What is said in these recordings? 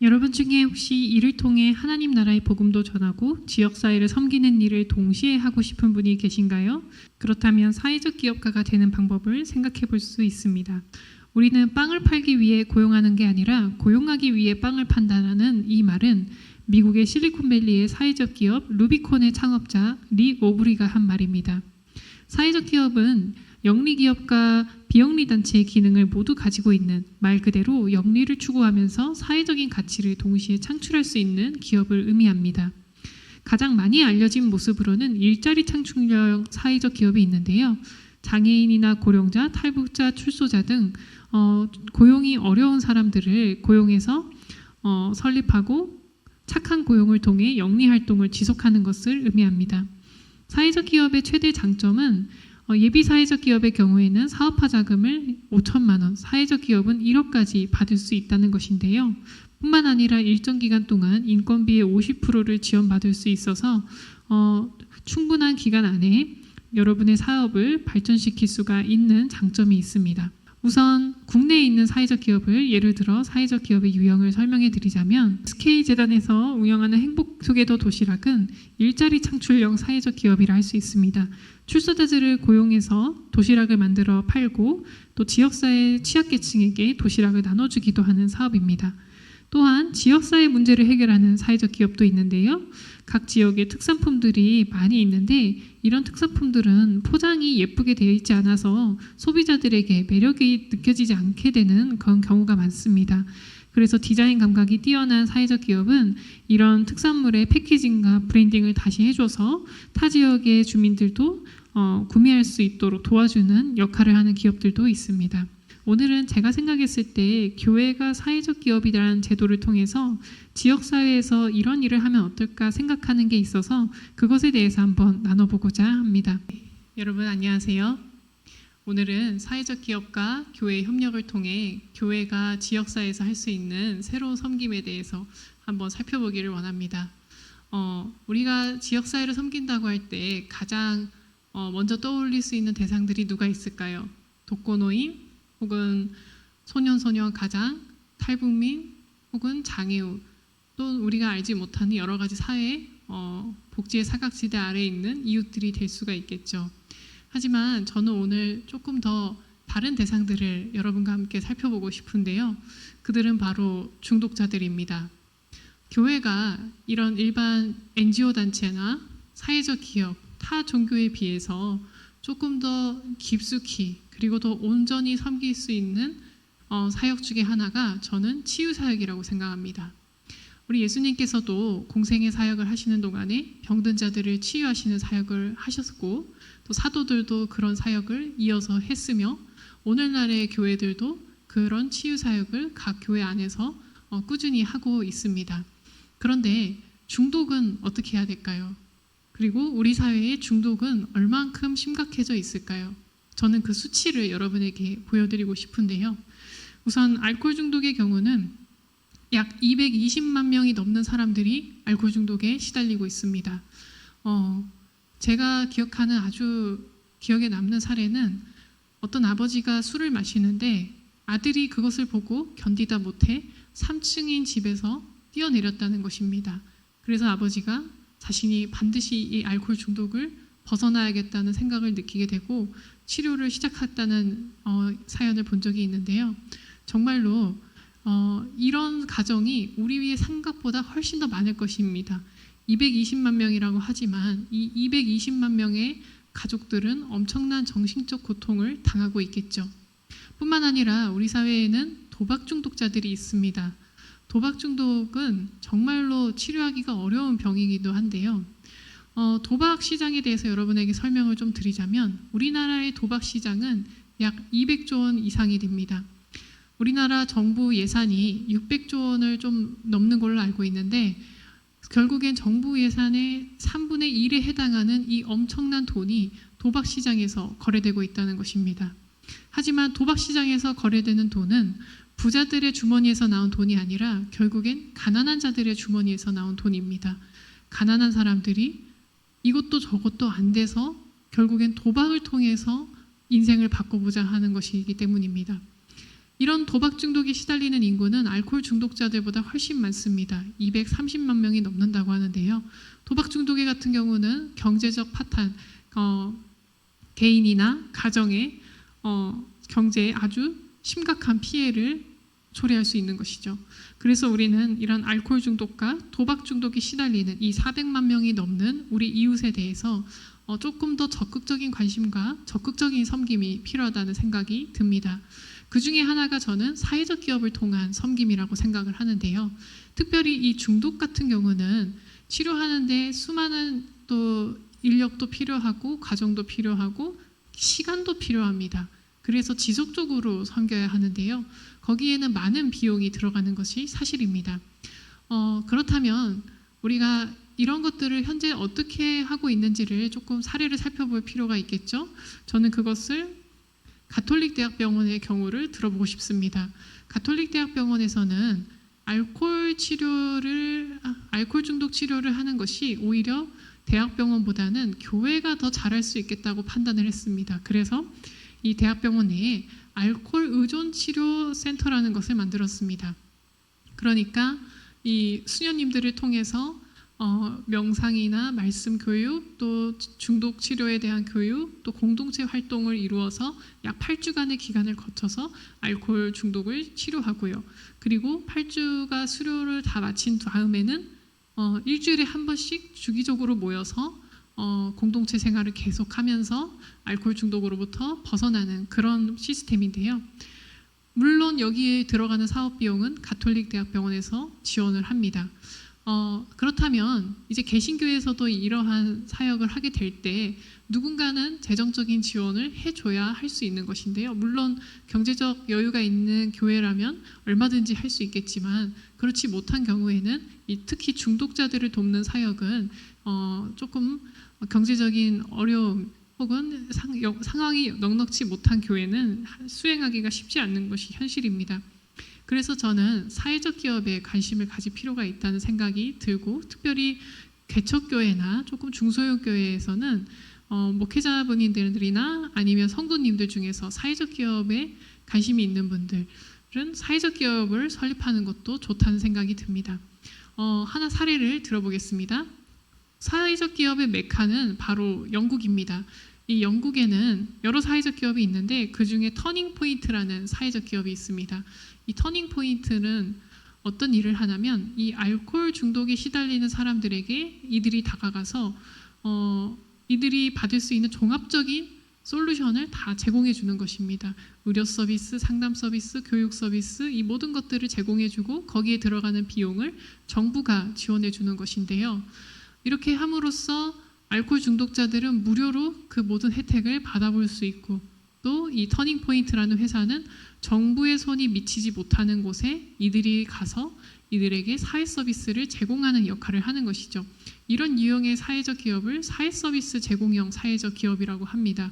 여러분 중에 혹시 이를 통해 하나님 나라의 복음도 전하고 지역사회를 섬기는 일을 동시에 하고 싶은 분이 계신가요? 그렇다면 사회적 기업가가 되는 방법을 생각해 볼 수 있습니다. 우리는 빵을 팔기 위해 고용하는 게 아니라 고용하기 위해 빵을 판다라는 이 말은 미국의 실리콘밸리의 사회적 기업 루비콘의 창업자 리 오브리가 한 말입니다. 사회적 기업은 영리기업과 비영리단체의 기능을 모두 가지고 있는, 말 그대로 영리를 추구하면서 사회적인 가치를 동시에 창출할 수 있는 기업을 의미합니다. 가장 많이 알려진 모습으로는 일자리 창출형 사회적 기업이 있는데요. 장애인이나 고령자, 탈북자, 출소자 등 고용이 어려운 사람들을 고용해서 설립하고 착한 고용을 통해 영리활동을 지속하는 것을 의미합니다. 사회적 기업의 최대 장점은 예비 사회적 기업의 경우에는 사업화 자금을 5천만 원, 사회적 기업은 1억까지 받을 수 있다는 것인데요. 뿐만 아니라 일정 기간 동안 인건비의 50%를 지원받을 수 있어서 충분한 기간 안에 여러분의 사업을 발전시킬 수가 있는 장점이 있습니다. 우선 국내에 있는 사회적 기업을 예를 들어 사회적 기업의 유형을 설명해 드리자면 SK재단에서 운영하는 행복소개도 도시락은 일자리 창출형 사회적 기업이라 할 수 있습니다. 출소자들을 고용해서 도시락을 만들어 팔고 또 지역사회 취약계층에게 도시락을 나눠주기도 하는 사업입니다. 또한 지역사회 문제를 해결하는 사회적 기업도 있는데요. 각 지역의 특산품들이 많이 있는데 이런 특산품들은 포장이 예쁘게 되어 있지 않아서 소비자들에게 매력이 느껴지지 않게 되는 그런 경우가 많습니다. 그래서 디자인 감각이 뛰어난 사회적 기업은 이런 특산물의 패키징과 브랜딩을 다시 해줘서 타 지역의 주민들도 구매할 수 있도록 도와주는 역할을 하는 기업들도 있습니다. 오늘은 제가 생각했을 때 교회가 사회적 기업이라는 제도를 통해서 지역사회에서 이런 일을 하면 어떨까 생각하는 게 있어서 그것에 대해서 한번 나눠보고자 합니다. 여러분 안녕하세요. 오늘은 사회적 기업과 교회의 협력을 통해 교회가 지역사회에서 할 수 있는 새로운 섬김에 대해서 한번 살펴보기를 원합니다. 우리가 지역사회를 섬긴다고 할 때 가장 먼저 떠올릴 수 있는 대상들이 누가 있을까요? 독거노인, 혹은 소년소녀 가장, 탈북민, 혹은 장애우, 또 우리가 알지 못하는 여러 가지 사회, 복지의 사각지대 아래에 있는 이웃들이 될 수가 있겠죠. 하지만 저는 오늘 조금 더 다른 대상들을 여러분과 함께 살펴보고 싶은데요. 그들은 바로 중독자들입니다. 교회가 이런 일반 NGO 단체나 사회적 기업, 타 종교에 비해서 조금 더 깊숙이 그리고 더 온전히 섬길 수 있는 사역 중에 하나가 저는 치유사역이라고 생각합니다. 우리 예수님께서도 공생의 사역을 하시는 동안에 병든 자들을 치유하시는 사역을 하셨고 또 사도들도 그런 사역을 이어서 했으며 오늘날의 교회들도 그런 치유사역을 각 교회 안에서 꾸준히 하고 있습니다. 그런데 중독은 어떻게 해야 될까요? 그리고 우리 사회의 중독은 얼만큼 심각해져 있을까요? 저는 그 수치를 여러분에게 보여드리고 싶은데요. 우선 알코올 중독의 경우는 약 220만 명이 넘는 사람들이 알코올 중독에 시달리고 있습니다. 제가 기억하는 아주 기억에 남는 사례는 어떤 아버지가 술을 마시는데 아들이 그것을 보고 견디다 못해 3층인 집에서 뛰어내렸다는 것입니다. 그래서 아버지가 자신이 반드시 이 알코올 중독을 벗어나야겠다는 생각을 느끼게 되고 치료를 시작했다는 사연을 본 적이 있는데요. 정말로 이런 가정이 우리 위의 생각보다 훨씬 더 많을 것입니다. 220만 명이라고 하지만 이 220만 명의 가족들은 엄청난 정신적 고통을 당하고 있겠죠. 뿐만 아니라 우리 사회에는 도박 중독자들이 있습니다. 도박 중독은 정말로 치료하기가 어려운 병이기도 한데요. 도박 시장에 대해서 여러분에게 설명을 좀 드리자면 우리나라의 도박 시장은 약 200조 원 이상이 됩니다. 우리나라 정부 예산이 600조 원을 좀 넘는 걸로 알고 있는데 결국엔 정부 예산의 3분의 1에 해당하는 이 엄청난 돈이 도박 시장에서 거래되고 있다는 것입니다. 하지만 도박 시장에서 거래되는 돈은 부자들의 주머니에서 나온 돈이 아니라 결국엔 가난한 자들의 주머니에서 나온 돈입니다. 가난한 사람들이 이것도 저것도 안 돼서 결국엔 도박을 통해서 인생을 바꿔보자 하는 것이기 때문입니다. 이런 도박 중독에 시달리는 인구는 알코올 중독자들보다 훨씬 많습니다. 230만 명이 넘는다고 하는데요. 도박 중독에 같은 경우는 경제적 파탄, 개인이나 가정의 경제에 아주 심각한 피해를 초래할 수 있는 것이죠. 그래서 우리는 이런 알코올 중독과 도박 중독에 시달리는 이 400만 명이 넘는 우리 이웃에 대해서 조금 더 적극적인 관심과 적극적인 섬김이 필요하다는 생각이 듭니다. 그 중에 하나가 저는 사회적 기업을 통한 섬김이라고 생각을 하는데요. 특별히 이 중독 같은 경우는 치료하는데 수많은 또 인력도 필요하고 과정도 필요하고 시간도 필요합니다. 그래서 지속적으로 섬겨야 하는데요. 거기에는 많은 비용이 들어가는 것이 사실입니다. 그렇다면 우리가 이런 것들을 현재 어떻게 하고 있는지를 조금 사례를 살펴볼 필요가 있겠죠. 저는 그것을 가톨릭대학병원의 경우를 들어보고 싶습니다. 가톨릭대학병원에서는 알코올 중독 치료를 하는 것이 오히려 대학병원보다는 교회가 더 잘할 수 있겠다고 판단을 했습니다. 그래서 이 대학병원 내에 알코올 의존 치료 센터라는 것을 만들었습니다. 그러니까 이 수녀님들을 통해서 명상이나 말씀 교육, 또 중독 치료에 대한 교육, 또 공동체 활동을 이루어서 약 8주간의 기간을 거쳐서 알코올 중독을 치료하고요. 그리고 8주가 수료를 다 마친 다음에는 일주일에 한 번씩 주기적으로 모여서 공동체 생활을 계속하면서 알코올 중독으로부터 벗어나는 그런 시스템인데요. 물론 여기에 들어가는 사업 비용은 가톨릭대학병원에서 지원을 합니다. 그렇다면 이제 개신교에서도 이러한 사역을 하게 될 때 누군가는 재정적인 지원을 해줘야 할 수 있는 것인데요. 물론 경제적 여유가 있는 교회라면 얼마든지 할 수 있겠지만 그렇지 못한 경우에는 특히 중독자들을 돕는 사역은 조금 경제적인 어려움 혹은 상황이 넉넉지 못한 교회는 수행하기가 쉽지 않는 것이 현실입니다. 그래서 저는 사회적 기업에 관심을 가질 필요가 있다는 생각이 들고, 특별히 개척교회나 조금 중소형 교회에서는 목회자분들이나 아니면 성도님들 중에서 사회적 기업에 관심이 있는 분들은 사회적 기업을 설립하는 것도 좋다는 생각이 듭니다. 하나 사례를 들어보겠습니다. 사회적 기업의 메카는 바로 영국입니다. 이 영국에는 여러 사회적 기업이 있는데 그 중에 터닝포인트라는 사회적 기업이 있습니다. 이 터닝포인트는 어떤 일을 하냐면 이 알코올 중독에 시달리는 사람들에게 이들이 다가가서 이들이 받을 수 있는 종합적인 솔루션을 다 제공해 주는 것입니다. 의료 서비스, 상담 서비스, 교육 서비스 이 모든 것들을 제공해 주고 거기에 들어가는 비용을 정부가 지원해 주는 것인데요. 이렇게 함으로써 알코올 중독자들은 무료로 그 모든 혜택을 받아볼 수 있고, 또 이 터닝포인트라는 회사는 정부의 손이 미치지 못하는 곳에 이들이 가서 이들에게 사회 서비스를 제공하는 역할을 하는 것이죠. 이런 유형의 사회적 기업을 사회 서비스 제공형 사회적 기업이라고 합니다.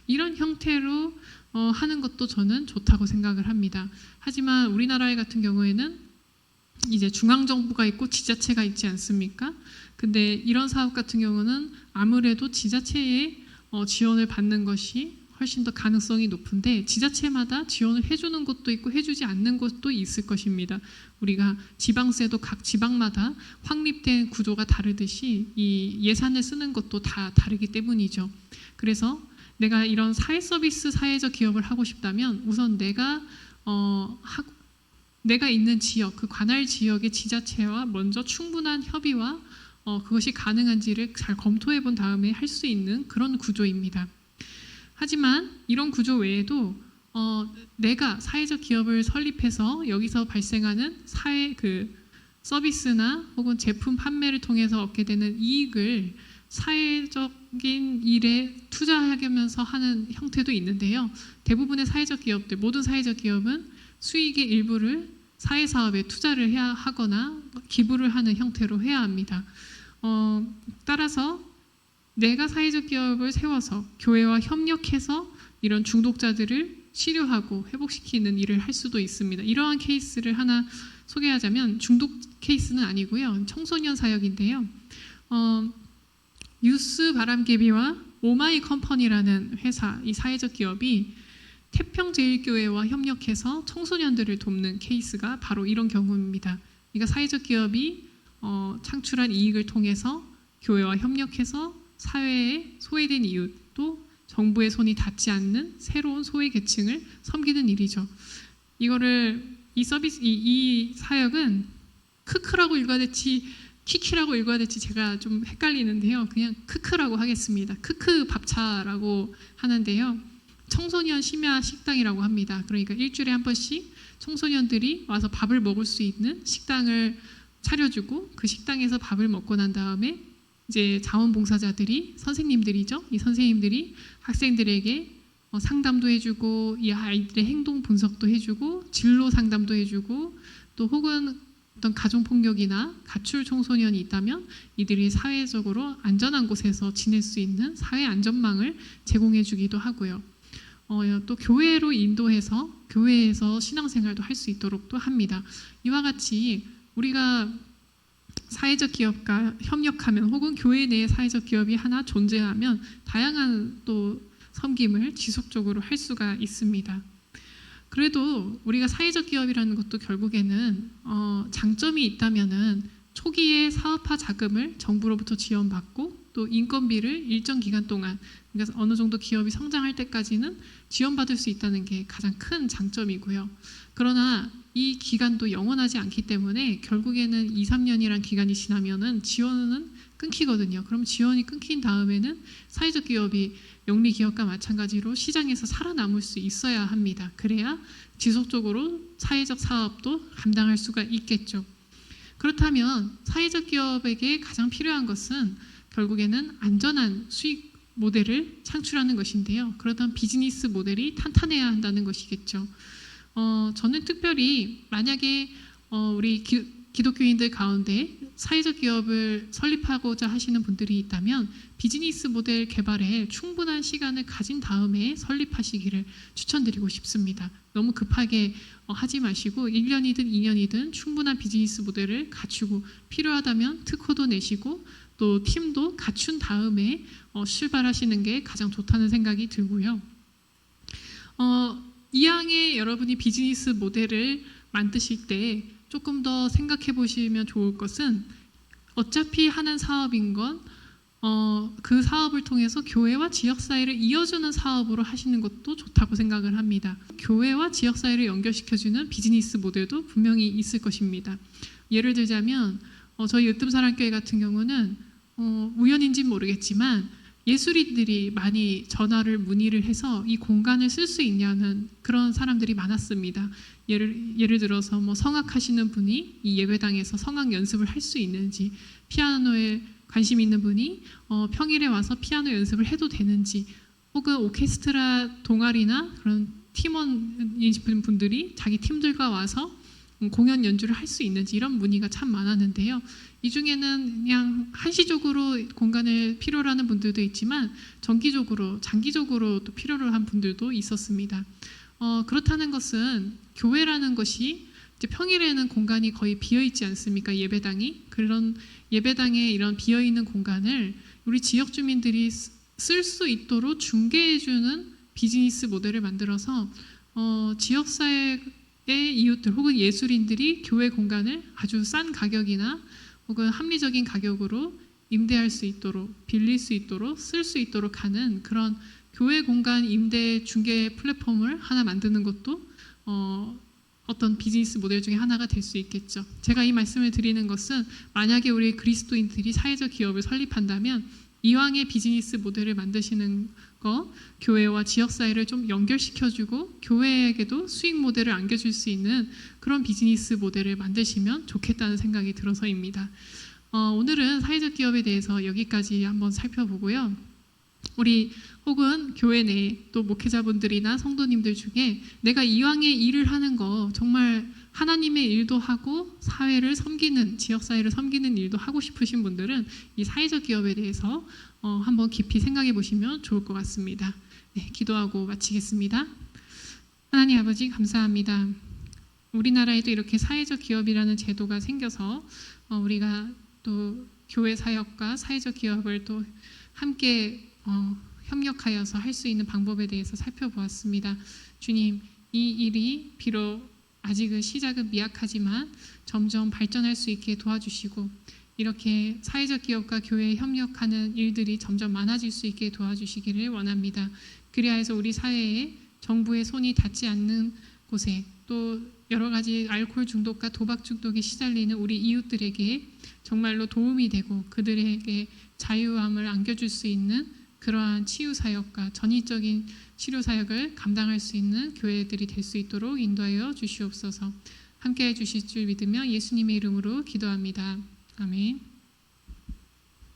이런 형태로 하는 것도 저는 좋다고 생각을 합니다. 하지만 우리나라 같은 경우에는 이제 중앙정부가 있고 지자체가 있지 않습니까? 근데 이런 사업 같은 경우는 아무래도 지자체의 지원을 받는 것이 훨씬 더 가능성이 높은데 지자체마다 지원을 해주는 곳도 있고 해주지 않는 곳도 있을 것입니다. 우리가 지방세도 각 지방마다 확립된 구조가 다르듯이 이 예산을 쓰는 것도 다 다르기 때문이죠. 그래서 내가 이런 사회 서비스 사회적 기업을 하고 싶다면 우선 내가 있는 지역, 그 관할 지역의 지자체와 먼저 충분한 협의와 그것이 가능한지를 잘 검토해 본 다음에 할 수 있는 그런 구조입니다. 하지만 이런 구조 외에도 내가 사회적 기업을 설립해서 여기서 발생하는 사회 서비스나 혹은 제품 판매를 통해서 얻게 되는 이익을 사회적인 일에 투자하면서 하는 형태도 있는데요. 대부분의 사회적 기업들, 모든 사회적 기업은 수익의 일부를 사회사업에 투자를 해야 하거나 기부를 하는 형태로 해야 합니다. 따라서 내가 사회적 기업을 세워서 교회와 협력해서 이런 중독자들을 치료하고 회복시키는 일을 할 수도 있습니다. 이러한 케이스를 하나 소개하자면 중독 케이스는 아니고요. 청소년 사역인데요. 유스 바람개비와 오마이 컴퍼니라는 회사, 이 사회적 기업이 태평제일교회와 협력해서 청소년들을 돕는 케이스가 바로 이런 경우입니다. 그러니까 사회적 기업이 창출한 이익을 통해서 교회와 협력해서 사회에 소외된 이웃 또 정부의 손이 닿지 않는 새로운 소외 계층을 섬기는 일이죠. 이 사역은 크크라고 읽어야 될지 키키라고 읽어야 될지 제가 좀 헷갈리는데요. 그냥 크크라고 하겠습니다. 크크 밥차라고 하는데요. 청소년 심야 식당이라고 합니다. 그러니까 일주일에 한 번씩 청소년들이 와서 밥을 먹을 수 있는 식당을 차려주고 그 식당에서 밥을 먹고 난 다음에 이제 자원봉사자들이 선생님들이죠. 이 선생님들이 학생들에게 상담도 해주고 이 아이들의 행동 분석도 해주고 진로 상담도 해주고 또 혹은 어떤 가정폭력이나 가출 청소년이 있다면 이들이 사회적으로 안전한 곳에서 지낼 수 있는 사회 안전망을 제공해 주기도 하고요. 또 교회로 인도해서 교회에서 신앙생활도 할 수 있도록 또 합니다. 이와 같이 우리가 사회적 기업과 협력하면 혹은 교회 내에 사회적 기업이 하나 존재하면 다양한 또 섬김을 지속적으로 할 수가 있습니다. 그래도 우리가 사회적 기업이라는 것도 결국에는 장점이 있다면은 초기에 사업화 자금을 정부로부터 지원받고 또 인건비를 일정 기간 동안 그러니까 어느 정도 기업이 성장할 때까지는 지원받을 수 있다는 게 가장 큰 장점이고요. 그러나 이 기간도 영원하지 않기 때문에 결국에는 2, 3년이란 기간이 지나면은 지원은 끊기거든요. 그럼 지원이 끊긴 다음에는 사회적 기업이 영리 기업과 마찬가지로 시장에서 살아남을 수 있어야 합니다. 그래야 지속적으로 사회적 사업도 감당할 수가 있겠죠. 그렇다면 사회적 기업에게 가장 필요한 것은 결국에는 안전한 수익 모델을 창출하는 것인데요. 그렇다면 비즈니스 모델이 탄탄해야 한다는 것이겠죠. 저는 특별히 만약에 우리 기독교인들 가운데 사회적 기업을 설립하고자 하시는 분들이 있다면 비즈니스 모델 개발에 충분한 시간을 가진 다음에 설립하시기를 추천드리고 싶습니다. 너무 급하게 하지 마시고 1년이든 2년이든 충분한 비즈니스 모델을 갖추고 필요하다면 특허도 내시고 또 팀도 갖춘 다음에 출발하시는 게 가장 좋다는 생각이 들고요. 이왕에 여러분이 비즈니스 모델을 만드실 때 조금 더 생각해 보시면 좋을 것은 어차피 하는 사업인 건 그 사업을 통해서 교회와 지역사회를 이어주는 사업으로 하시는 것도 좋다고 생각을 합니다. 교회와 지역사회를 연결시켜주는 비즈니스 모델도 분명히 있을 것입니다. 예를 들자면 저희 으뜸사랑교회 같은 경우는 우연인지는 모르겠지만 예술인들이 많이 전화를 문의를 해서 이 공간을 쓸 수 있냐는 그런 사람들이 많았습니다. 예를 들어서 성악하시는 분이 이 예배당에서 성악 연습을 할 수 있는지, 피아노에 관심 있는 분이 평일에 와서 피아노 연습을 해도 되는지, 혹은 오케스트라 동아리나 그런 팀원이신 분들이 자기 팀들과 와서 공연 연주를 할 수 있는지 이런 문의가 참 많았는데요. 이 중에는 그냥 한시적으로 공간을 필요로 하는 분들도 있지만 정기적으로, 장기적으로 또 필요로 한 분들도 있었습니다. 그렇다는 것은 교회라는 것이 이제 평일에는 공간이 거의 비어있지 않습니까? 예배당이. 그런 예배당에 이런 비어있는 공간을 우리 지역 주민들이 쓸 수 있도록 중개해주는 비즈니스 모델을 만들어서 지역사회의 이웃들 혹은 예술인들이 교회 공간을 아주 싼 가격이나 혹은 합리적인 가격으로 임대할 수 있도록, 빌릴 수 있도록, 쓸 수 있도록 하는 그런 교회 공간 임대 중개 플랫폼을 하나 만드는 것도 어떤 비즈니스 모델 중에 하나가 될 수 있겠죠. 제가 이 말씀을 드리는 것은 만약에 우리 그리스도인들이 사회적 기업을 설립한다면 이왕의 비즈니스 모델을 만드시는 거, 교회와 지역사회를 좀 연결시켜주고 교회에게도 수익 모델을 안겨줄 수 있는 그런 비즈니스 모델을 만드시면 좋겠다는 생각이 들어서입니다. 오늘은 사회적 기업에 대해서 여기까지 한번 살펴보고요. 우리 혹은 교회 내 또 목회자분들이나 성도님들 중에 내가 이왕의 일을 하는 거 정말 하나님의 일도 하고 사회를 섬기는, 지역사회를 섬기는 일도 하고 싶으신 분들은 이 사회적 기업에 대해서 한번 깊이 생각해 보시면 좋을 것 같습니다. 네, 기도하고 마치겠습니다. 하나님 아버지 감사합니다. 우리나라에도 이렇게 사회적 기업이라는 제도가 생겨서 우리가 또 교회 사역과 사회적 기업을 또 함께 협력하여서 할 수 있는 방법에 대해서 살펴보았습니다. 주님, 이 일이 비록 아직은 시작은 미약하지만 점점 발전할 수 있게 도와주시고 이렇게 사회적 기업과 교회에 협력하는 일들이 점점 많아질 수 있게 도와주시기를 원합니다. 그리하여 해서 우리 사회에 정부의 손이 닿지 않는 곳에 또 여러 가지 알코올 중독과 도박 중독에 시달리는 우리 이웃들에게 정말로 도움이 되고 그들에게 자유함을 안겨줄 수 있는 그러한 치유 사역과 전인적인 치료 사역을 감당할 수 있는 교회들이 될 수 있도록 인도하여 주시옵소서. 함께해 주실 줄 믿으며 예수님의 이름으로 기도합니다. 아멘.